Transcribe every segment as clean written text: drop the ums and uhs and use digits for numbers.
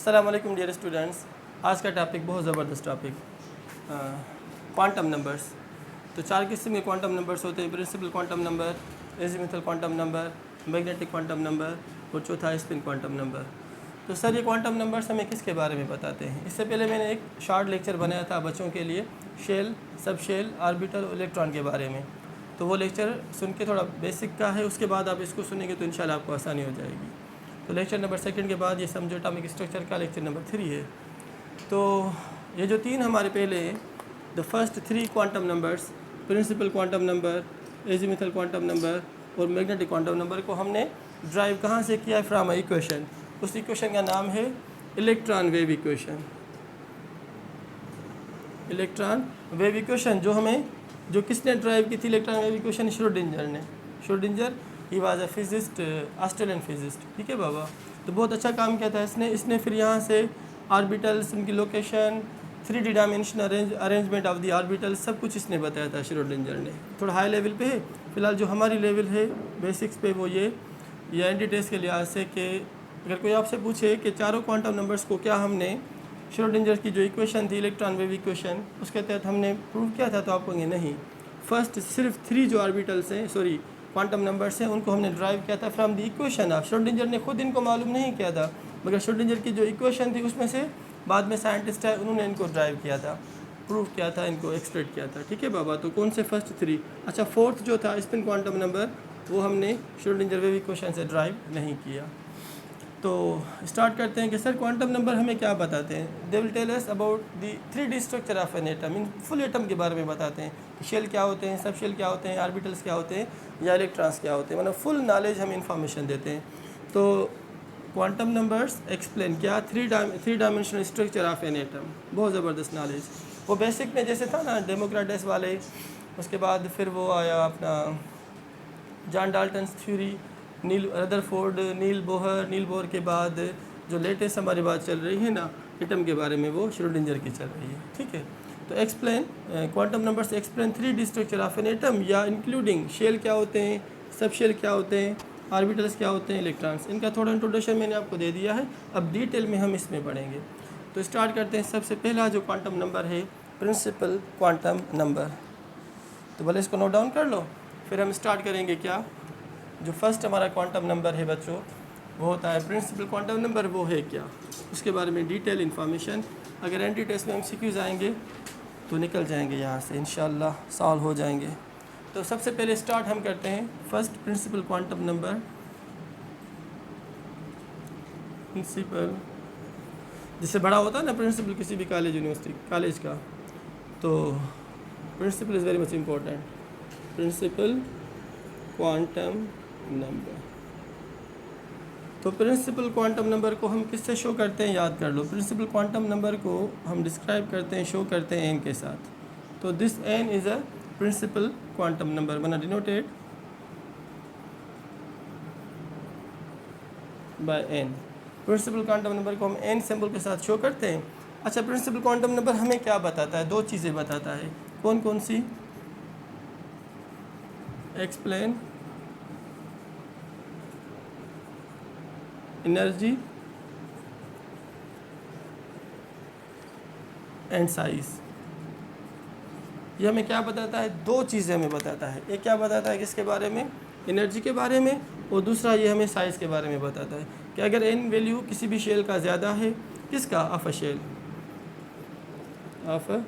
अस्सलाम वालेकुम dear students. आज का टॉपिक बहुत ज़बरदस्त टॉपिक, क्वांटम नंबर्स। तो 4 किस्म के क्वांटम नंबर्स होते हैं: principal quantum number, azimuthal quantum number, magnetic quantum number और चौथा स्पिन क्वांटम नंबर। तो सर ये क्वांटम नंबर्स हमें किसके बारे में बताते हैं? इससे पहले मैंने एक शॉर्ट लेक्चर बनाया था बच्चों के लिए शेल, सब शेल, ऑर्बिटल और इलेक्ट्रॉन के बारे में। तो वो लेक्चर सुन के थोड़ा बेसिक का है, उसके बाद आप इसको सुनेंगे तो इंशाल्लाह आपको आसानी हो जाएगी। तो लेक्चर नंबर 2 के बाद ये समझो एटॉमिक स्ट्रक्चर का लेक्चर नंबर 3 है। तो ये जो 3 हमारे पहले the first 3 quantum numbers, principal quantum number, azimuthal quantum number और मैग्नेटिक क्वांटम नंबर को हमने ड्राइव कहाँ से किया है? From equation. उस इक्वेशन का नाम है electron wave equation. Electron wave equation जो किसने ड्राइव की थी? इलेक्ट्रॉन वेव इक्वेशन श्रोडिंजर ने। Schrödinger he was a physicist, Australian physicist. ठीक है बाबा। तो बहुत अच्छा काम किया था इसने फिर यहाँ से ऑर्बिटल्स, उनकी location, 3D dimensional arrangement of the orbitals, सब कुछ इसने बताया था श्रोडिंजर ने। थोड़ा हाई लेवल पे है, फिलहाल जो हमारी लेवल है बेसिक्स पे वो ये एंटिटेस के लिहाज से कि अगर कोई आपसे पूछे कि चारों क्वांटम नंबर्स को क्या हमने श्रोडिंजर की जो इक्वेशन थी इलेक्ट्रॉन वेव इक्वेशन उसके तहत हमने प्रूव किया था, तो आप कहेंगे नहीं, फर्स्ट सिर्फ 3 जो ऑर्बिटल्स हैं, सॉरी क्वांटम नंबर्स हैं, उनको हमने ड्राइव किया था from the equation of Schrödinger ने। खुद इनको मालूम नहीं किया था, मगर श्रोडिंजर की जो इक्वेशन थी उसमें से बाद में साइंटिस्ट है उन्होंने इनको ड्राइव किया था, प्रूव किया था, इनको एक्सट्रैक्ट किया था। ठीक है बाबा। तो कौन से फर्स्ट 3? अच्छा, फोर्थ जो था स्पिन क्वांटम नंबर वो हमने श्रोडिंजर वेव इक्वेशन से ड्राइव नहीं किया। तो स्टार्ट करते हैं कि सर क्वांटम नंबर हमें क्या बताते हैं? They will tell us about the 3D structure of an atom. In full atom के बारे में बताते हैं कि शेल क्या होते हैं, सब शेल क्या होते हैं, ऑर्बिटल्स क्या होते हैं या इलेक्ट्रॉन्स क्या होते हैं, मतलब फुल नॉलेज हम इंफॉर्मेशन देते हैं। तो क्वांटम नंबर्स एक्सप्लेन क्या 3 dimensional structure of an atom. बहुत ज़बरदस्त नॉलेज। वो बेसिक में जैसे था ना डेमोक्रेटस वाले, उसके बाद फिर वो आया अपना जॉन डाल्टन्स थ्योरी, नील रदरफोर्ड, नील बोहर के बाद जो लेटेस्ट हमारी बात चल रही है ना एटम के बारे में, वो श्रोडिंजर की चल रही है। ठीक है। तो एक्सप्लेन क्वांटम नंबर से explain 3D structure of an atom, या इंक्लूडिंग शेल क्या होते हैं, सब शेल क्या होते हैं, ऑर्बिटल्स क्या होते हैं, इलेक्ट्रॉन्स। इनका थोड़ा इंट्रोडक्शन मैंने आपको दे दिया है, अब डिटेल में हम इसमें पढ़ेंगे। तो स्टार्ट करते हैं। सबसे पहला जो क्वांटम नंबर है प्रिंसिपल क्वांटम नंबर। तो भले इसको नोट डाउन कर लो, फिर हम स्टार्ट करेंगे। क्या जो फर्स्ट हमारा क्वांटम नंबर है बच्चों वो होता है प्रिंसिपल क्वांटम नंबर। वो है क्या, उसके बारे में डिटेल इन्फॉर्मेशन अगर एंटी टेस्ट में MCQs आएंगे तो निकल जाएंगे यहाँ से, इंशाल्लाह सॉल्व हो जाएंगे। तो सबसे पहले स्टार्ट हम करते हैं first principal quantum number. Principal जिससे बड़ा होता है ना प्रिंसिपल किसी भी कॉलेज, यूनिवर्सिटी, कॉलेज का, तो principal is very much important. Principal quantum number. तो प्रिंसिपल क्वांटम नंबर को हम किससे शो करते हैं? याद कर लो। प्रिंसिपल क्वांटम नंबर को हम डिस्क्राइब करते हैं, शो करते हैं n के साथ। तो this n is a principal quantum number, बना denoted by n। Principal quantum number को हम n सिंबल के साथ शो करते हैं। अच्छा, प्रिंसिपल क्वांटम नंबर हमें क्या बताता है? 2 चीज़ें बताता है। कौन कौन सी? Explain energy and size. ये हमें क्या बताता है? 2 चीज़ें हमें बताता है। एक क्या बताता है किसके बारे में? एनर्जी के बारे में। और दूसरा ये हमें साइज़ के बारे में बताता है कि अगर n वैल्यू किसी भी शेल का ज़्यादा है, किसका? Of a shell, of a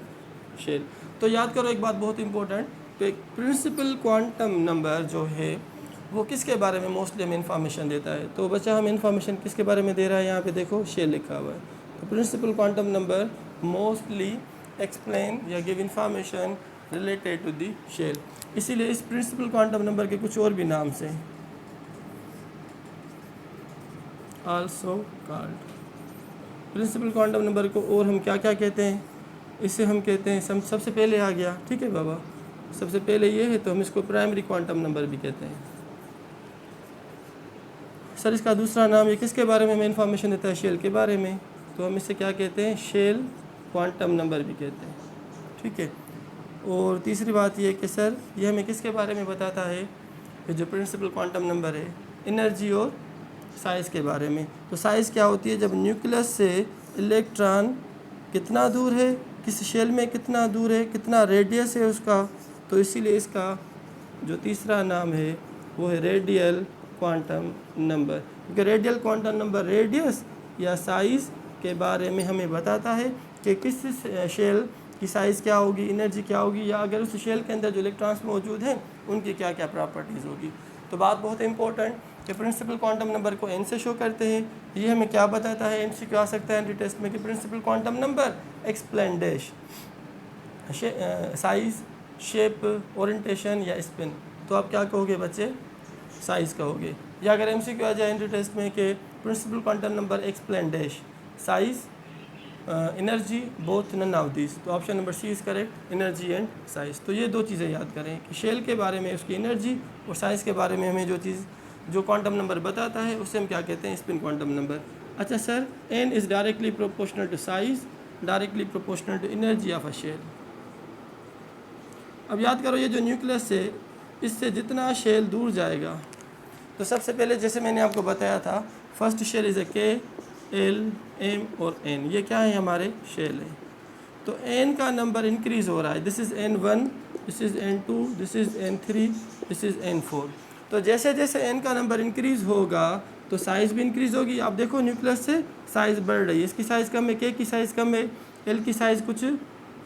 shell. तो याद करो एक बात बहुत इंपॉर्टेंट, तो एक प्रिंसिपल क्वांटम नंबर जो है वो किसके बारे में मोस्टली हमें इन्फॉर्मेशन देता है? तो बच्चा हमें इन्फॉर्मेशन किसके बारे में दे रहा है? यहाँ पे देखो शेल लिखा हुआ है। तो principal quantum number mostly explain या give information related to the shell. इसीलिए इस प्रिंसिपल क्वांटम नंबर के कुछ और भी नाम से also called. Principal quantum number को और हम क्या क्या कहते हैं? इसे हम कहते हैं, सबसे पहले आ गया, ठीक है बाबा, सबसे पहले ये है, तो हम इसको प्राइमरी क्वांटम नंबर भी कहते हैं। सर इसका दूसरा नाम ये किसके बारे में हमें इन्फॉर्मेशन देता है? शेल के बारे में, तो हम इसे क्या कहते हैं? शेल क्वांटम नंबर भी कहते हैं। ठीक है। और तीसरी बात ये कि सर ये हमें किसके बारे में बताता है? ये जो प्रिंसिपल क्वांटम नंबर है एनर्जी और साइज़ के बारे में। तो साइज़ क्या होती है, जब न्यूक्लियस से इलेक्ट्रॉन कितना दूर है, किस शेल में कितना दूर है, कितना रेडियस है उसका, तो इसीलिए इसका जो तीसरा नाम है वो है रेडियल क्वांटम नंबर। क्योंकि रेडियल क्वांटम नंबर रेडियस या साइज़ के बारे में हमें बताता है कि किस शेल की साइज़ क्या होगी, एनर्जी क्या होगी, या अगर उस शेल के अंदर जो इलेक्ट्रॉन्स मौजूद हैं उनकी क्या क्या प्रॉपर्टीज़ होगी। तो बात बहुत इंपॉर्टेंट कि प्रिंसिपल क्वांटम नंबर को एन से शो करते हैं। ये हमें क्या बताता है, एमसीक्यू आ सकता है एंट्री टेस्ट में कि principal quantum number explain dash size, shape, orientation या स्पिन। तो आप क्या कहोगे बच्चे, साइज़ कहोगे। या अगर एमसीक्यू आ जाए एंट्री टेस्ट में कि principal quantum number explain dash size, energy, both none of this, तो option number C is correct, energy and size. तो ये दो चीज़ें याद करें कि शेल के बारे में उसकी एनर्जी और साइज़ के बारे में हमें जो क्वांटम नंबर बताता है उसे हम क्या कहते हैं, स्पिन क्वांटम नंबर। अच्छा sir, N is directly proportional to size, directly proportional to energy of a shell. अब याद करो, ये जो न्यूक्लियस है इससे जितना शेल दूर जाएगा, तो सबसे पहले जैसे मैंने आपको बताया था, फर्स्ट शेल इज़ ए के, एल, एम और एन, ये क्या है, हमारे शेल है। तो एन का नंबर इंक्रीज़ हो रहा है, this is N1, this is N2, this is N3, this is N4। तो जैसे जैसे एन का नंबर इंक्रीज़ होगा तो साइज़ भी इंक्रीज़ होगी। आप देखो न्यूक्लियस से साइज़ बढ़ रही है, इसकी साइज़ कम है, के की साइज़ कम है, एल की साइज़ कुछ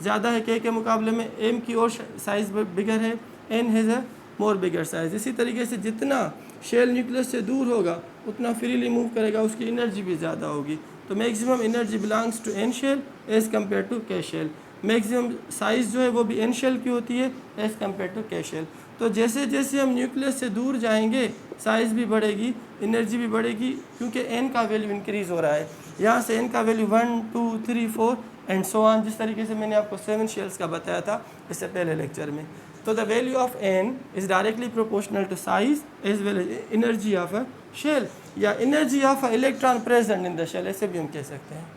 ज़्यादा है के मुकाबले में, एम की और साइज़ बिगर है, N has a more bigger size. इसी तरीके से जितना शेल न्यूक्लियस से दूर होगा उतना फ्रीली मूव करेगा, उसकी एनर्जी भी ज़्यादा होगी। तो maximum energy belongs to N shell as compare to K shell. Maximum size जो है वो भी एन शेल की होती है as compare to K shell. तो जैसे जैसे हम न्यूक्लियस से दूर जाएंगे साइज़ भी बढ़ेगी, एनर्जी भी बढ़ेगी, क्योंकि एन का वैल्यू इंक्रीज़ हो रहा है। यहाँ से एन का वैल्यू 1, 2, 3, 4 एंड सो ऑन, जिस तरीके से मैंने आपको 7 शेल्स का बताया था इससे पहले लेक्चर में। तो the value of N is directly proportional to size as well as energy of a shell, या energy of a electron present in the shell, ऐसे भी हम कह सकते हैं।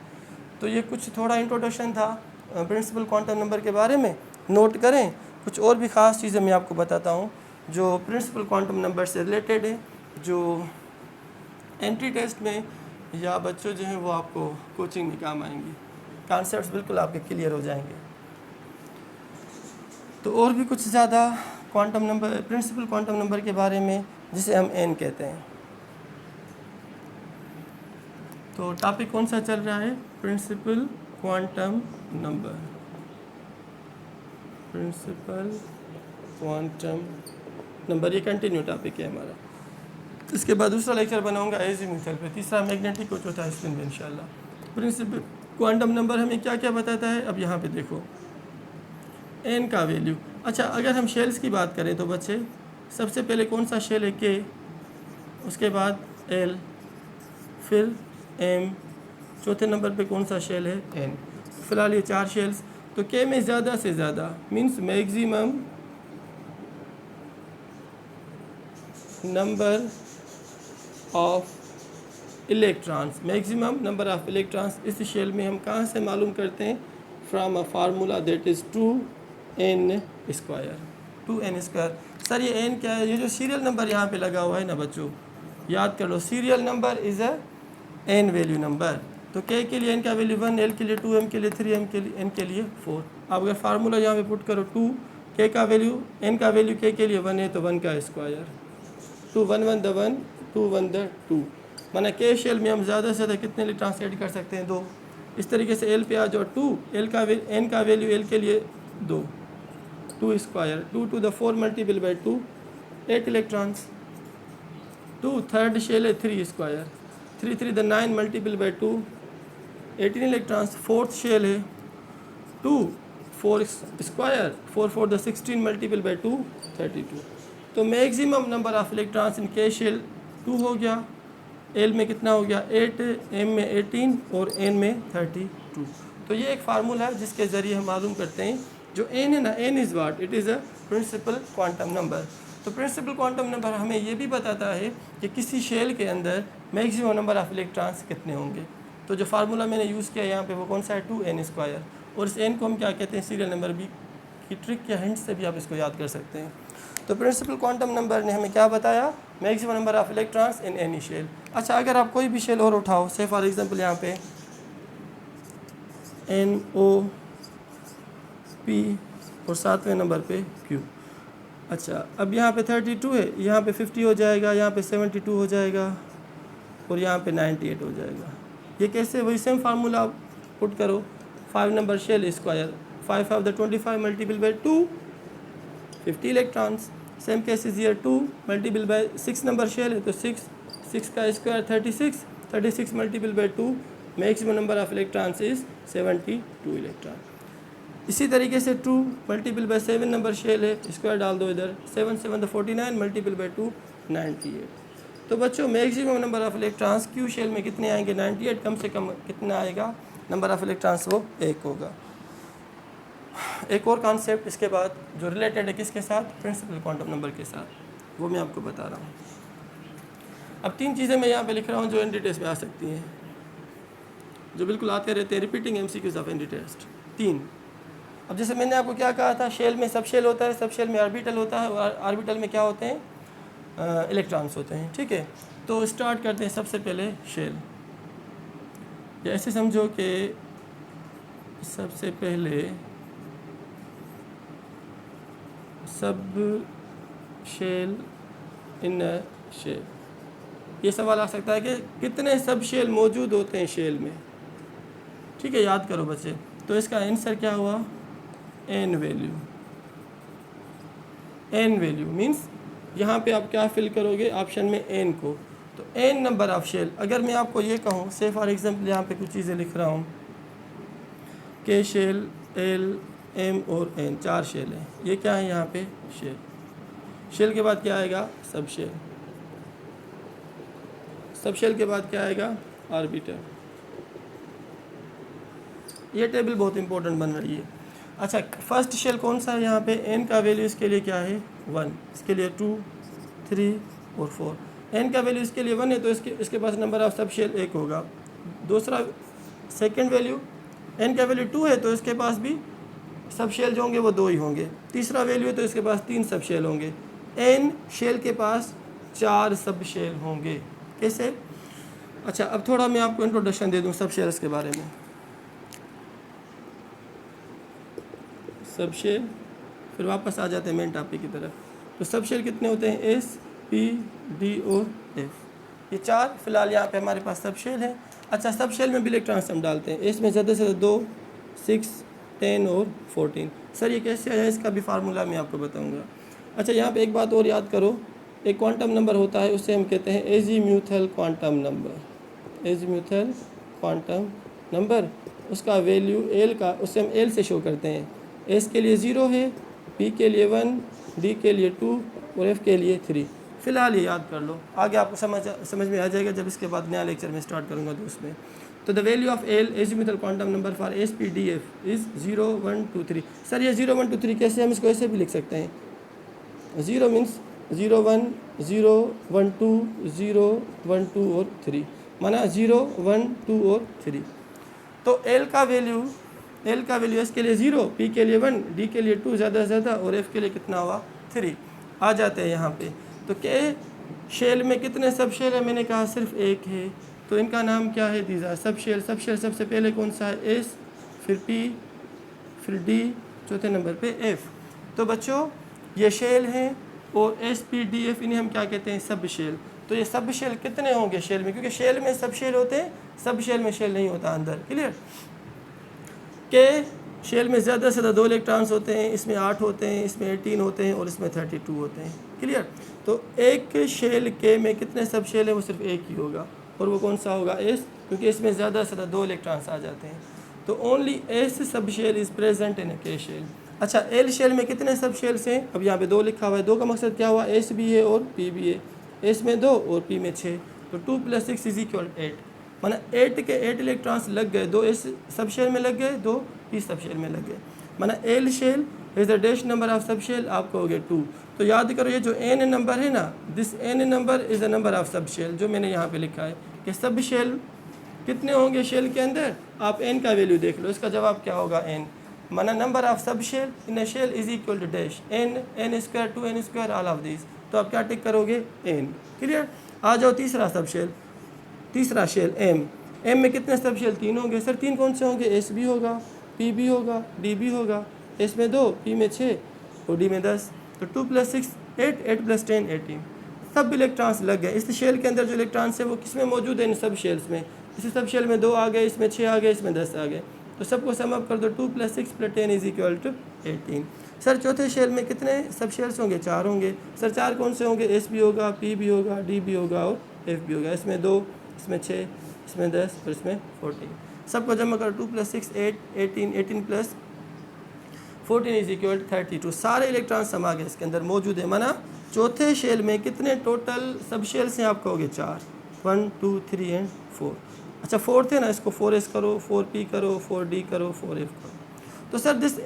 तो ये कुछ थोड़ा इंट्रोडक्शन था प्रिंसिपल क्वांटम नंबर के बारे में, नोट करें। कुछ और भी ख़ास चीज़ें मैं आपको बताता हूँ जो प्रिंसिपल क्वांटम नंबर से रिलेटेड है, जो एंट्री टेस्ट में या बच्चों जो हैं वो आपको कोचिंग में काम आएंगी, कॉन्सेप्ट्स बिल्कुल आपके क्लियर हो जाएंगे। तो और भी कुछ ज़्यादा quantum number, principal quantum number के बारे में जिसे हम एन कहते हैं। तो टॉपिक कौन सा चल रहा है, principal quantum number, principal quantum number, ये कंटिन्यू टॉपिक है हमारा। इसके बाद दूसरा लेक्चर बनाऊंगा एजीमुथल पे, तीसरा मैग्नेटिक और चौथा स्पिन में इंशाल्लाह। प्रिंसिपल क्वांटम नंबर हमें क्या क्या बताता है, अब यहाँ पे देखो एन का वैल्यू। अच्छा, अगर हम शेल्स की बात करें तो बच्चे सबसे पहले कौन सा शेल है, के, उसके बाद एल, फिर एम, चौथे नंबर पे कौन सा शेल है, एन। फिलहाल ये 4 शेल्स। तो के में ज़्यादा से ज़्यादा means maximum number of electrons, maximum number of electrons इस शेल में हम कहाँ से मालूम करते हैं, from a formula that is 2n square, 2n square. Sir ये n क्या है, ये जो सीरियल नंबर यहाँ पे लगा हुआ है ना बच्चों, याद कर लो, serial number is a n value number. तो k के लिए n का वैल्यू 1, l के लिए 2, m के लिए 3, m के लिए n के लिए 4। अब अगर फार्मूला यहाँ पे पुट करो 2, k का वैल्यू, n का वैल्यू k के लिए 1 है तो 1 का स्क्वायर, 2 1 1 द 1, 2 1 द 2, माना के शेल में हम ज़्यादा से ज़्यादा कितने लिए ट्रांसलेट कर सकते हैं, 2। इस तरीके से एल पे आ जाओ 2, एल का एन का वैल्यू एल के लिए 2, 2 square, 2 two the 4 multiple by 2, 8 electrons. 2 third shell है 3 square, 3 3 the 9 multiple by 2, 18 electrons. Fourth shell है 2 4 स्क्वायर, 4 4 द 16 मल्टीपल बाई 2, 32। तो maximum number of electrons in K shell 2 हो गया, एल में कितना हो गया 8, एम में 18 और एन में 32। तो ये एक फार्मूला है जिसके ज़रिए हम मालूम करते हैं जो एन है ना, N is what, it is a principal quantum number. तो प्रिंसिपल क्वांटम नंबर हमें ये भी बताता है कि किसी शेल के अंदर मैक्सिमम नंबर ऑफ इलेक्ट्रॉन्स कितने होंगे। तो जो फार्मूला मैंने यूज़ किया यहाँ पे वो कौन सा है, 2n स्क्वायर। और इस n को हम क्या कहते हैं, सीरियल नंबर भी की ट्रिक या हिंट से भी आप इसको याद कर सकते हैं। तो प्रिंसिपल क्वांटम नंबर ने हमें क्या बताया, maximum number of electrons in any shell. अच्छा, अगर आप कोई भी शेल और उठाओ, से फॉर एग्जांपल यहाँ पे NOP और 7वें नंबर पे Q। अच्छा, अब यहाँ पे 32 है, यहाँ पे 50 हो जाएगा, यहाँ पे 72 हो जाएगा और यहाँ पे 98 हो जाएगा। ये कैसे? वही सेम फार्मूला आप पुट करो, 5 number shell square, 5 5 the 25 multiple by 2, 50 electrons. Same case is here, 2 multiple by 6 number shell है तो 6 का square 36 multiple by 2, maximum number of electrons is 72 electron. इसी तरीके से 2 मल्टीपल बाई 7 नंबर शेल है, square डाल दो इधर, 7 7 द 49 मल्टीपल बाई 2, 98। तो बच्चों maximum number of electrons Q shell में कितने आएंगे? 98। कम से कम कितना आएगा नंबर ऑफ इलेक्ट्रॉन्स? वो 1 होगा। एक और कॉन्सेप्ट इसके बाद जो रिलेटेड है किसके साथ? प्रिंसिपल क्वांटम नंबर के साथ, वो मैं आपको बता रहा हूँ। अब 3 चीज़ें मैं यहाँ पे लिख रहा हूँ जो एनडी टेस्ट में आ सकती हैं, जो बिल्कुल आते रहते हैं, repeating MCQs of ND test. 3। अब जैसे मैंने आपको क्या कहा था, शेल में सब शेल होता है, सब शेल में ऑर्बिटल होता है, और ऑर्बिटल में क्या होते हैं? इलेक्ट्रॉन्स होते हैं। ठीक है, तो स्टार्ट करते हैं सबसे पहले शेल। या ऐसे समझो कि सबसे पहले सब शेल इन शेल। ये सवाल आ सकता है कि कितने सब शेल मौजूद होते हैं शेल में। ठीक है, याद करो बच्चे। तो इसका आंसर क्या हुआ? n value. n value means यहाँ पे आप क्या फिल करोगे ऑप्शन में? n को। तो n नंबर ऑफ शेल। अगर मैं आपको ये कहूँ, से फॉर एग्जांपल यहाँ पे कुछ चीज़ें लिख रहा हूँ, k शेल, l, m और n, 4 शेल हैं। ये क्या है यहाँ पे? शेल। शेल के बाद क्या आएगा? सब शेल। सब शेल के बाद क्या आएगा? ऑर्बिटर। ये टेबल बहुत इंपॉर्टेंट बन रही है। अच्छा, फर्स्ट शेल कौन सा है यहाँ पे? n का वैल्यू इसके लिए क्या है? 1, इसके लिए 2, 3 और 4। n का वैल्यू इसके लिए 1 है तो इसके पास नंबर ऑफ सब शेल 1 होगा। दूसरा सेकंड वैल्यू, n का वैल्यू 2 है तो इसके पास भी सब शेल जो होंगे वो 2 ही होंगे। तीसरा वैल्यू है तो इसके पास 3 सब शेल होंगे। n शेल के पास 4 सब शेल होंगे। कैसे? अच्छा, अब थोड़ा मैं आपको इंट्रोडक्शन दे दूँ सब शेल्स के बारे में। सब शेल, फिर वापस आ जाते हैं मेन टॉपिक की तरफ। तो सब शेल कितने होते हैं? S, P, D और F। ये 4 फिलहाल यहाँ पे हमारे पास सब शेल है। अच्छा, सब शेल में भी इलेक्ट्रॉन्स हम डालते हैं। इसमें ज़्यादा से ज़्यादा 2, 6, 10 और 14। सर ये कैसे आया? इसका भी फार्मूला मैं आपको बताऊँगा। अच्छा, यहाँ पे एक बात और याद करो, एक क्वांटम नंबर होता है, उससे हम कहते हैं azimuthal quantum number. Azimuthal quantum number, उसका वैल्यू L का, उससे हम L से शो करते हैं। S के लिए 0 है, P के लिए 1, D के लिए 2 और F के लिए 3। फिलहाल ये याद कर लो, आगे आपको समझ में आ जाएगा जब इसके बाद नया लेक्चर में स्टार्ट करूँगा तो उसमें। तो the value of L azimuthal quantum number for SPDF is 0, 1, 2, 3। Sir ये 0, 1, 2, 3 कैसे? हम इसको ऐसे भी लिख सकते हैं। 0 मीन्स 0, 1, 0, 1, 2, 0, 1, 2 और 3, माना 0, 1, 2 और 3। तो L का वैल्यू S के लिए 0, P के लिए 1, D के लिए 2 ज़्यादा से ज़्यादा और F के लिए कितना हुआ? 3। आ जाते हैं यहाँ पे। तो K शेल में कितने सब शेल है? मैंने कहा सिर्फ 1 है, तो इनका नाम क्या है? दीजा सब शेल। सब शेल सबसे पहले कौन सा है? S, फिर P, फिर D, चौथे नंबर पे F। तो बच्चों ये शेल हैं और S, P, D, F, इन्हें हम क्या कहते हैं? सब शेल। तो ये सब शेल कितने होंगे शेल में? क्योंकि शेल में सब शेल होते हैं, सब शेल में शेल नहीं होता अंदर। क्लियर? के शेल में ज़्यादा से ज़्यादा 2 इलेक्ट्रॉन्स होते हैं, इसमें 8 होते हैं, इसमें 18 होते हैं और इसमें 32 होते हैं। क्लियर? तो एक शेल के में कितने सब शेल है? वो सिर्फ एक ही होगा, और वो कौन सा होगा? S, क्योंकि इसमें ज़्यादा से ज़्यादा 2 इलेक्ट्रॉन्स आ जाते हैं। तो only S sub shell is present in K shell. अच्छा, L शेल में कितने सब शेल्स हैं? अब यहाँ पे 2 लिखा हुआ है। 2 का मकसद क्या हुआ? S भी है और P भी है। S में 2 और P में 6, तो 2 + 6 = 8, माना 8 के 8 इलेक्ट्रॉन्स लग गए। 2 S सब शेल में लग गए, 2 P सब शेल में लग गए, माना L shell is the dash number of sub shell, आपको हो गया 2। तो याद करो ये जो n नंबर है ना, this n number is the number of sub shell, जो मैंने यहाँ पे लिखा है कि सब शेल कितने होंगे शेल के अंदर। आप n का वैल्यू देख लो, इसका जवाब क्या होगा? n, माना number of sub shell in a shell is equal to dash n², 2n², all of this. तो आप क्या टिक करोगे? n। क्लियर? आ जाओ तीसरा सब शेल। तीसरा शेल एम, एम में कितने सब शेल? 3 होंगे। सर 3 कौन से होंगे? एस भी होगा, पी भी होगा, डी भी होगा। एस में 2, पी में 6 और डी में 10। तो 2 + 6 8, 8 + 10 18। सब इलेक्ट्रॉन्स लग गए। इस शेल के अंदर जो इलेक्ट्रॉन्स है वो किस में मौजूद है? इन सब शेल्स में। इस सब शेल में 2 आ गए, इसमें 6 आ गए, इसमें 10 आ गए। तो सबको सम अप कर दो, 2 + 6 + 10 = 18। सर चौथे शेल में कितने सब शेल्स होंगे? 4 होंगे। सर 4 कौन से होंगे? एस भी होगा, पी भी होगा, डी भी होगा और एफ भी होगा। इसमें 2, इसमें 6, इसमें 10 और इसमें 14। सबको जमा कर 2 + 6 8, 18, 18 + 14 = 32। सारे इलेक्ट्रॉन समा गए इसके अंदर मौजूद है। माना चौथे शेल में कितने टोटल सब शेल्स हैं? आप कहोगे 4, 1 2 3 एंड 4। अच्छा 4 थे ना, इसको 4s करो, 4p करो, 4d करो, 4f करो। तो sir this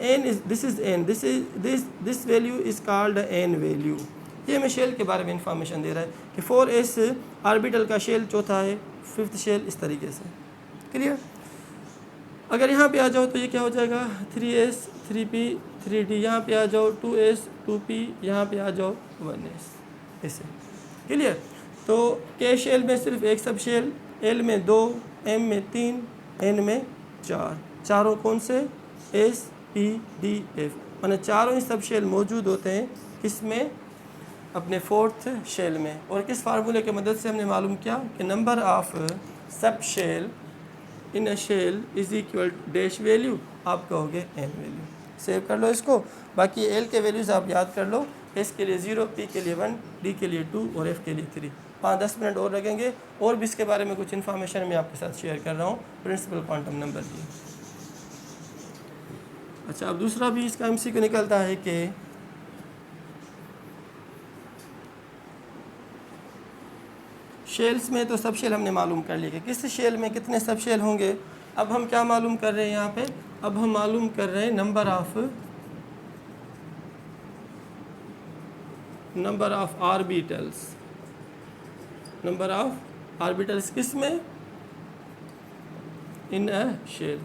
is an, this value is called an value. ये हमें शेल के बारे में इंफॉर्मेशन दे रहा है कि 4s ऑर्बिटल का शेल चौथा है, 5th शेल इस तरीके से। क्लियर? अगर यहाँ पे आ जाओ तो ये क्या हो जाएगा? 3s 3p 3d। यहाँ पे आ जाओ 2s 2p, यहाँ पे आ जाओ 1s ऐसे। क्लियर? तो के शेल में सिर्फ एक सब शेल, एल में 2, एम में 3, एन में 4। चारों कौन से? S P D F. माने चारों ही सब शेल मौजूद होते हैं किसमें? अपने 4th शेल में। और किस फार्मूले की मदद से हमने मालूम किया कि number of sub shell in a shell is equal dash value, आप कहोगे एन वैल्यू। सेव कर लो इसको। बाकी एल के वैल्यूज़ आप याद कर लो। एस के लिए 0, पी के लिए 1, डी के लिए 2 और एफ के लिए 3। 5-10 मिनट और लगेंगे। और भी इसके बारे में कुछ इन्फॉर्मेशन मैं आपके साथ शेयर कर रहा हूँ प्रिंसिपल क्वांटम नंबर की। अच्छा अब दूसरा भी इसका MCQ निकलता है कि शेल्स में तो सब शेल हमने मालूम कर लिए कि किस शेल में कितने सब शेल होंगे। अब हम क्या मालूम कर रहे हैं यहाँ पे? अब हम मालूम कर रहे हैं number of orbitals. Number of orbitals किस में? इन अ शेल।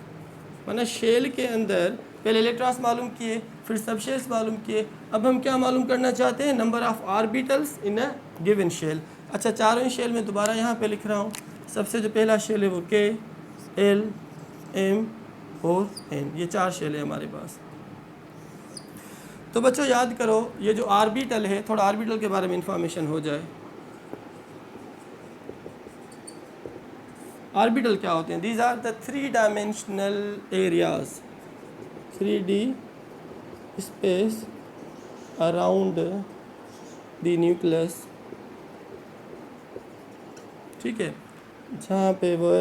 माना शेल के अंदर पहले इलेक्ट्रॉन्स मालूम किए, फिर सब शेल्स मालूम किए। अब हम क्या मालूम करना चाहते हैं? Number of orbitals in a given shell. अच्छा चारों ही शेल में दोबारा यहाँ पे लिख रहा हूँ। सबसे जो पहला शेल है वो के, एल, एम और एन। ये 4 शेल है हमारे पास। तो बच्चों याद करो, ये जो ऑर्बिटल है, थोड़ा ऑर्बिटल के बारे में इंफॉर्मेशन हो जाए। ऑर्बिटल क्या होते हैं? These are the 3 dimensional areas, 3D space around the nucleus. ठीक है, जहाँ पे वो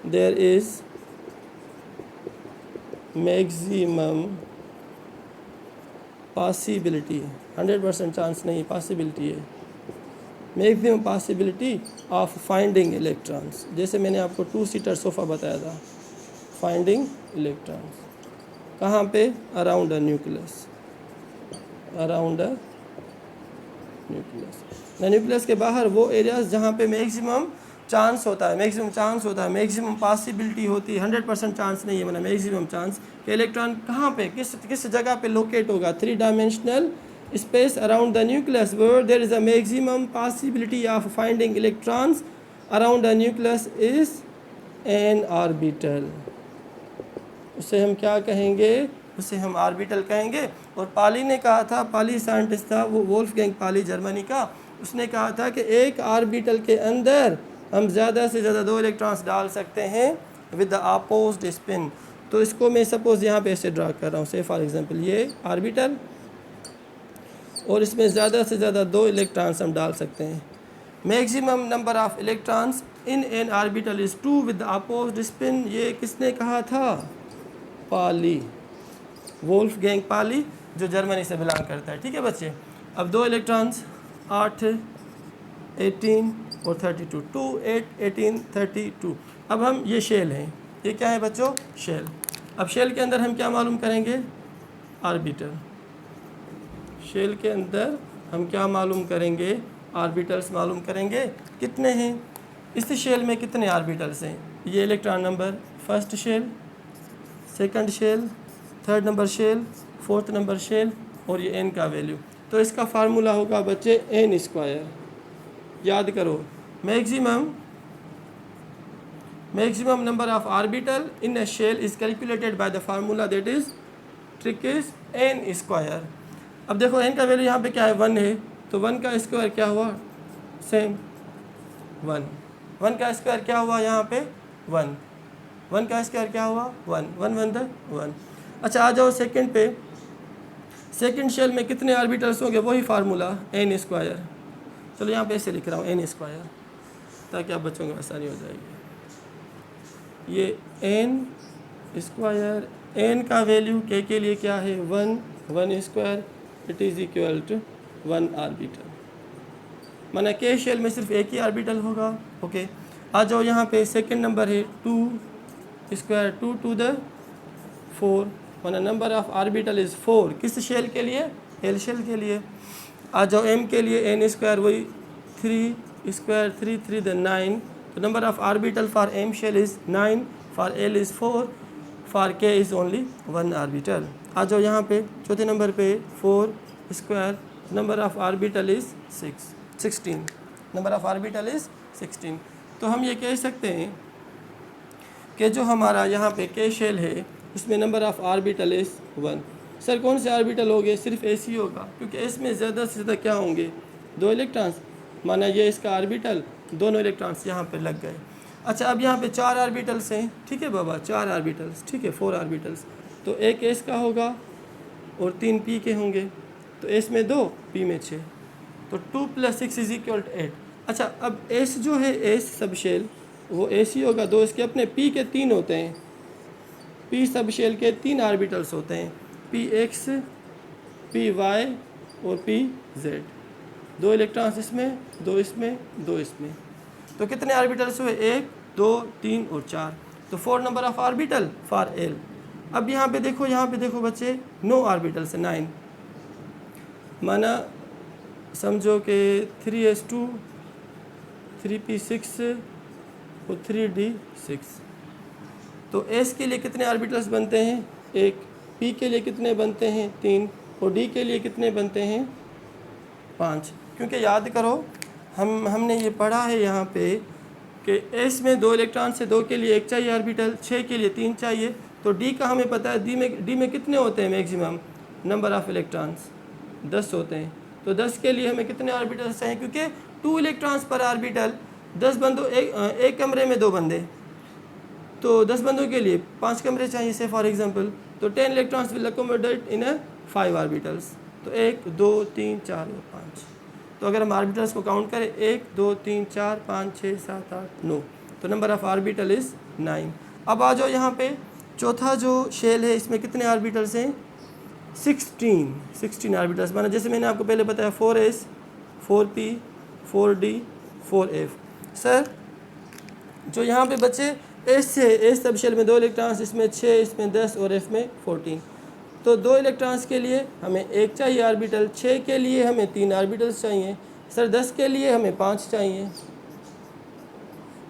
there is maximum possibility, 100% chance नहीं, पॉसिबिलिटी है, maximum possibility of finding electrons. जैसे मैंने आपको 2 सीटर सोफ़ा बताया था, फाइंडिंग इलेक्ट्रॉन्स कहाँ पे? Around a nucleus, around a nucleus. Nucleus के बाहर वो एरियाज जहाँ पे मैक्सिमम चांस होता है, मैक्सिमम चांस होता है, मैक्सिमम पॉसिबिलिटी होती है, 100% चांस नहीं है, मतलब मैक्सिमम चांस कि इलेक्ट्रॉन कहाँ पे किस जगह पे लोकेट होगा। 3 dimensional space around the nucleus where there is a maximum possibility of finding electrons around the nucleus is an orbital. उसे हम क्या कहेंगे? उसे हम ऑर्बिटल कहेंगे। और पाली ने कहा था, पाली साइंटिस्ट था वो, वोल्फगैंग पाली जर्मनी का, उसने कहा था कि एक ऑर्बिटल के अंदर हम ज़्यादा से ज़्यादा 2 इलेक्ट्रॉन्स डाल सकते हैं विद द अपोज्ड स्पिन। तो इसको मैं सपोज़ यहाँ पे ऐसे ड्रा कर रहा हूँ, से फॉर एग्जांपल ये ऑर्बिटल, और इसमें ज़्यादा से ज़्यादा 2 इलेक्ट्रॉन्स हम डाल सकते हैं। Maximum number of electrons in an orbital is 2 with the opposed spin. ये किसने कहा था? पाली, वोल्फगैंग पाली, जो जर्मनी से बिलोंग करता है। ठीक है बच्चे। अब 2 इलेक्ट्रॉन्स 8, 18 और 32, 2, 8, 18, 32। अब हम ये शेल हैं, ये क्या है बच्चों? शेल। अब शेल के अंदर हम क्या मालूम करेंगे? ऑर्बिटल। शेल के अंदर हम क्या मालूम करेंगे? ऑर्बिटल्स मालूम करेंगे। कितने हैं इस शेल में? कितने ऑर्बिटल्स हैं? ये electron number, first shell, second shell, third number shell, fourth number shell और ये n का वैल्यू। तो इसका फार्मूला होगा बच्चे n स्क्वायर। याद करो maximum number of orbital in a shell is calculated by the formula that is trick is n square। अब देखो n का वैल्यू यहाँ पे क्या है 1 है, तो 1 का स्क्वायर क्या हुआ सेम 1 का स्क्वायर क्या हुआ यहाँ पे 1 का स्क्वायर क्या हुआ 1। अच्छा आ जाओ सेकंड पे, सेकंड शेल में कितने ऑर्बिटल्स होंगे वही फार्मूला n स्क्वायर। चलो यहाँ पे ऐसे लिख रहा हूँ n स्क्वायर ताकि आप बच्चों को आसानी हो जाएगी। ये n स्क्वायर, n का वैल्यू के लिए क्या है 1 square, it is equal to 1 orbital. माना के शेल में सिर्फ एक ही ऑर्बिटल होगा। ओके आ जाओ यहाँ पे सेकंड नंबर है 2 स्क्वायर 2 टू द 4, माना नंबर ऑफ ऑर्बिटल इज़ 4 किस शेल के लिए एल शेल के लिए। आ जाओ एम के लिए n स्क्वायर वही 3 स्क्वायर 3 द 9, तो number of orbital for M shell is 9, for L is 4, for K is only 1 orbital. आ जाओ यहाँ पे चौथे नंबर पे 4 square, number of orbital is 16, number of orbital is 16। तो हम ये कह सकते हैं कि जो हमारा यहाँ पे के शेल है इसमें number of orbital is 1। Sir कौन से ऑर्बिटल हो गए, सिर्फ एस ही होगा क्योंकि इसमें ज़्यादा से ज़्यादा क्या होंगे 2 इलेक्ट्रॉन्स, माना ये इसका ऑर्बिटल दोनों इलेक्ट्रॉन्स यहाँ पे लग गए। अच्छा अब यहाँ पे 4 ऑर्बिटल्स हैं, ठीक है बाबा 4 ऑर्बिटल्स, ठीक है 4 ऑर्बिटल्स, तो एक एस का होगा और 3 पी के होंगे, तो एस में 2 पी में 6, तो 2 + 6 इज इक्वल टू 8। अच्छा अब एस जो है एस सब शेल वो एस ही होगा, 2 इसके अपने पी के 3 होते हैं, पी सब शेल के 3 ऑर्बिटल्स होते हैं, पी एक्स पी वाई और पी जेड, 2 इलेक्ट्रॉन्स इसमें 2 इसमें 2 इसमें, तो कितने ऑर्बिटल्स हुए 1 2 3 और 4, तो 4 number of orbital for L. अब यहाँ पे देखो बच्चे 9 ऑर्बिटल्स 9, माना समझो कि 3s2 3p6 और 3d6, तो s के लिए कितने ऑर्बिटल्स बनते हैं 1, p के लिए कितने बनते हैं 3 और d के लिए कितने बनते हैं 5। क्योंकि याद करो हमने ये पढ़ा है यहाँ पे कि s में 2 इलेक्ट्रॉन से 2 के लिए 1 चाहिए ऑर्बिटल, 6 के लिए 3 चाहिए, तो d का हमें पता है d में कितने होते हैं मैक्सिमम नंबर ऑफ इलेक्ट्रॉन्स 10 होते हैं, तो 10 के लिए हमें कितने ऑर्बिटल्स चाहिए, क्योंकि 2 इलेक्ट्रॉन्स पर ऑर्बिटल, 10 बंदों एक कमरे में 2 बंदे, तो 10 बंदों के लिए 5 कमरे चाहिए से फॉर एग्जांपल, तो 10 electrons will accommodate in 5 orbitals, तो 1 2 3 4 और 5। तो अगर हम ऑर्बिटल्स को काउंट करें 1 2 3 4 5 6 7 8 9, तो नंबर ऑफ ऑर्बिटल इज़ 9। अब आ जाओ यहाँ पे चौथा जो शेल है इसमें कितने ऑर्बिटल्स हैं 16 ऑर्बिटल्स, माना जैसे मैंने आपको पहले बताया 4s 4p 4d 4f। Sir जो यहाँ पे बच्चे एस से एस सब शेल में 2 इलेक्ट्रॉन्स, इसमें 6 इसमें 10 और एफ में 14, तो 2 इलेक्ट्रॉन्स के लिए हमें 1 चाहिए ऑर्बिटल, 6 के लिए हमें 3 ऑर्बिटल्स चाहिए, सर 10 के लिए हमें 5 चाहिए,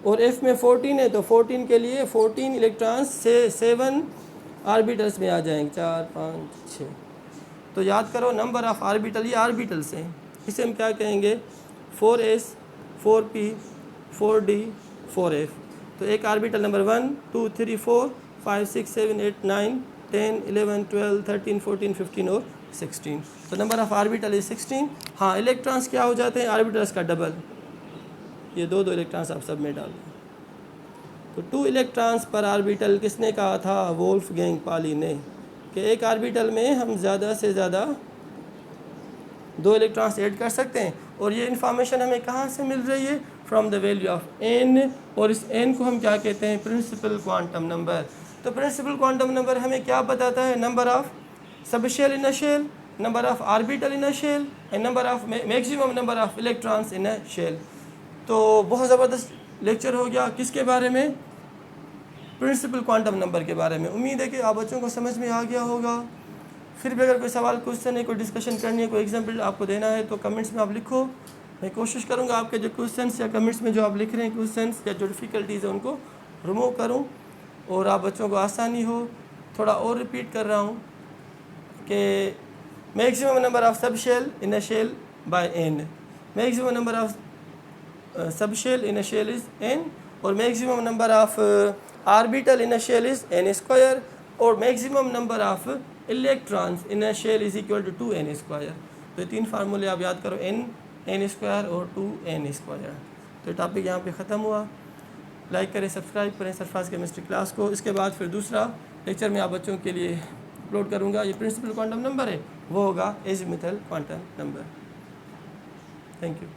और एफ में 14 है तो 14 के लिए 14 इलेक्ट्रॉन्स से 7 ऑर्बिटल्स में आ जाएंगे 4 5 6। तो याद करो नंबर ऑफ ऑर्बिटल, ये ऑर्बिटल्स हैं, इसे हम क्या कहेंगे 4s 4p 4d 4f। तो एक ऑर्बिटल नंबर 1 2 3 4 5 6 7 8 9 10 11 12 13 14 15 और 16, तो नंबर ऑफ ऑर्बिटल इज 16। हाँ इलेक्ट्रॉन्स क्या हो जाते हैं ऑर्बिटल्स का डबल, ये 2 इलेक्ट्रॉन्स आप सब में डाल दें, तो 2 इलेक्ट्रॉन्स पर ऑर्बिटल किसने कहा था वोल्फगैंग पाली ने, कि एक ऑर्बिटल में हम ज़्यादा से ज़्यादा 2 इलेक्ट्रॉन्स ऐड कर सकते हैं, और ये इन्फॉर्मेशन हमें कहाँ से मिल रही है from the value of n, और इस n को हम क्या कहते हैं प्रिंसिपल क्वांटम नंबर। तो प्रिंसिपल क्वांटम नंबर हमें क्या बताता है number of subshell in a shell, number of orbital in a shell and number of maximum number of electrons in a shell. तो बहुत ज़बरदस्त लेक्चर हो गया किसके बारे में, प्रिंसिपल क्वांटम नंबर के बारे में। उम्मीद है कि आप बच्चों को समझ में आ गया होगा। फिर भी अगर कोई सवाल क्वेश्चन है, कोई डिस्कशन करनी है, कोई एग्जाम्पल आपको देना है तो कमेंट्स में आप लिखो, मैं कोशिश करूँगा आपके जो क्वेश्चंस या कमेंट्स में जो आप लिख रहे हैं क्वेश्चंस या जो डिफ़िकल्टीज़ है उनको रिमूव करूँ और आप बच्चों को आसानी हो। थोड़ा और रिपीट कर रहा हूँ कि maximum number of sub shell in a shell by n, maximum number of sub shell in a shell is n, और maximum number of orbital in a shell is n square, और maximum number of electrons in a shell is equal to 2n square. तो ये 3 फार्मूले आप याद करो, n square और 2n square. तो टॉपिक यहाँ पे ख़त्म हुआ। लाइक करें, सब्सक्राइब करें सरफराज केमिस्ट्री क्लास को। इसके बाद फिर दूसरा लेक्चर में आप बच्चों के लिए अपलोड करूँगा। ये प्रिंसिपल क्वांटम नंबर है, वो होगा azimuthal quantum number. Thank you.